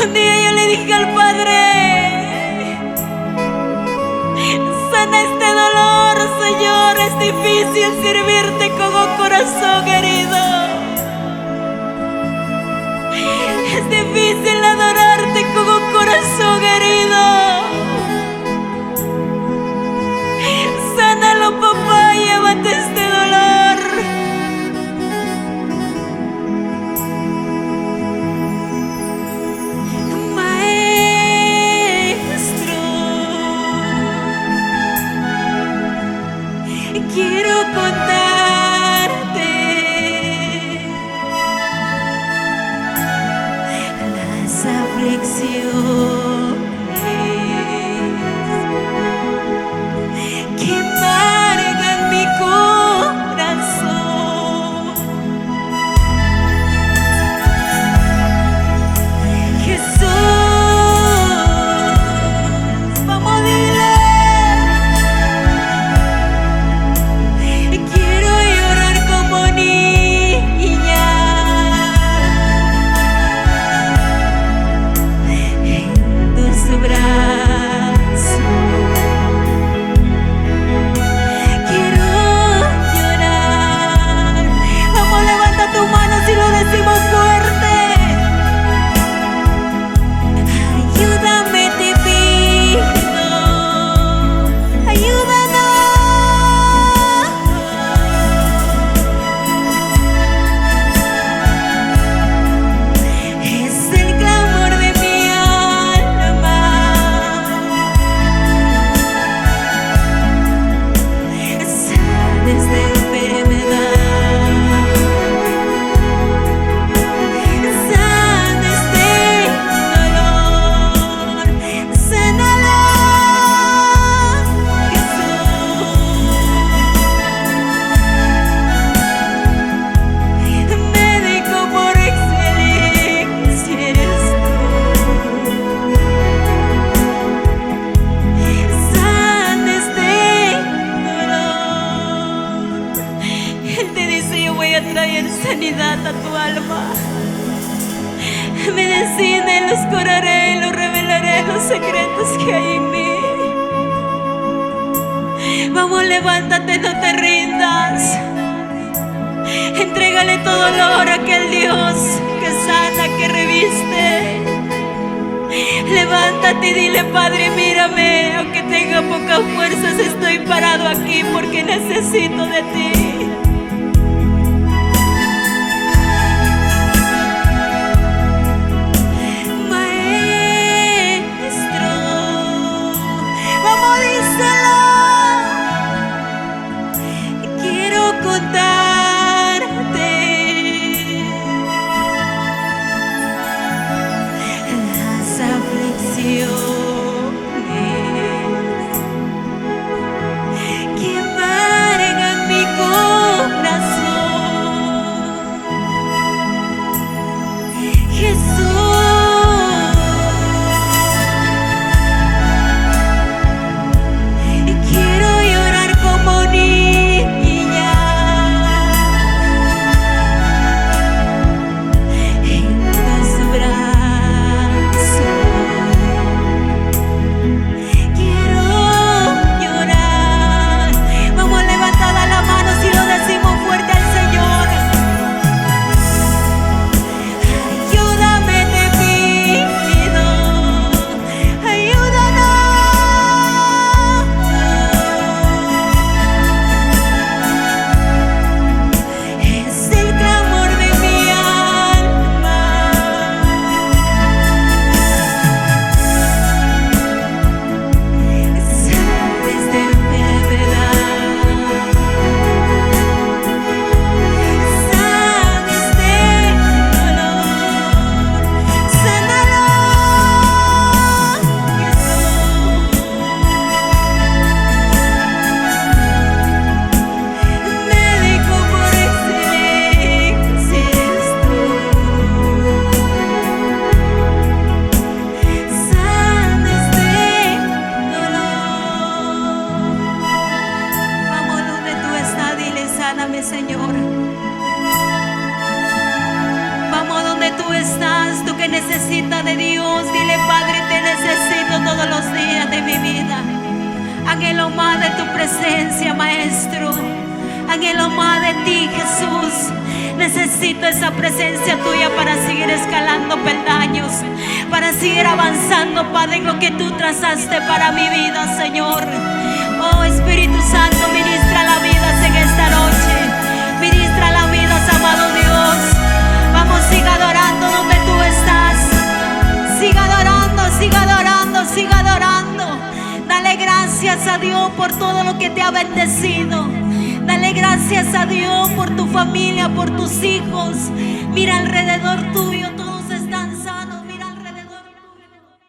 Un día yo le dije al Padre: sana este dolor, Señor. Es difícil servirte con un corazón herido. Es difícil adorarte con un corazón herido. Sánalo, papá, llévate este dolor. Maestro, quiero contarte las aflicciones que embargan mi corazón. Jesús, vamos, dile: quiero llorar como niña en tus brazos. Quiero llorar. Vamos, levanta tus manos y lo decimos fuerte. Ayúdame, te pido. Ayúdanos. Es el clamor de mi alma. Sanes de enfermedad, sanes de dolor, sánalo, Jesús. Médico por excelencia eres tú. Sana este dolor. Él te dice: yo voy a traer sanidad a tu alma. Medicina, los curaré, los revelaré los secretos que hay en mí. Vamos, levántate, no te rindas. Entrégale tu dolor a aquel Dios que sana, que reviste. Levántate y dile: Padre, mírame, aunque tenga pocas fuerzas, estoy parado aquí porque necesito de ti. Maestro, vamos, díselo. Quiero contarte las aflicciones que embargan mi corazón. Jesús, quiero llorar como niña en tus brazos. Quiero llorar. Vamos, levantada la mano si lo decimos fuerte al Señor. Ayúdame, tú estás, tú que necesitas de Dios, dile: Padre, te necesito todos los días de mi vida. Anhelo más de tu presencia, Maestro. Anhelo más de ti, Jesús. Necesito esa presencia tuya para seguir escalando peldaños, para seguir avanzando, Padre, en lo que tú trazaste para mi vida, Señor. Oh, Espíritu Santo, ministra la vida en esta noche. Ministra la vida, amado Dios. Vamos, siga adorando donde tú estás. Siga adorando, siga adorando, siga adorando. Dale gracias a Dios por todo lo que te ha bendecido. Dale gracias a Dios por tu familia, por tus hijos. Mira alrededor tuyo.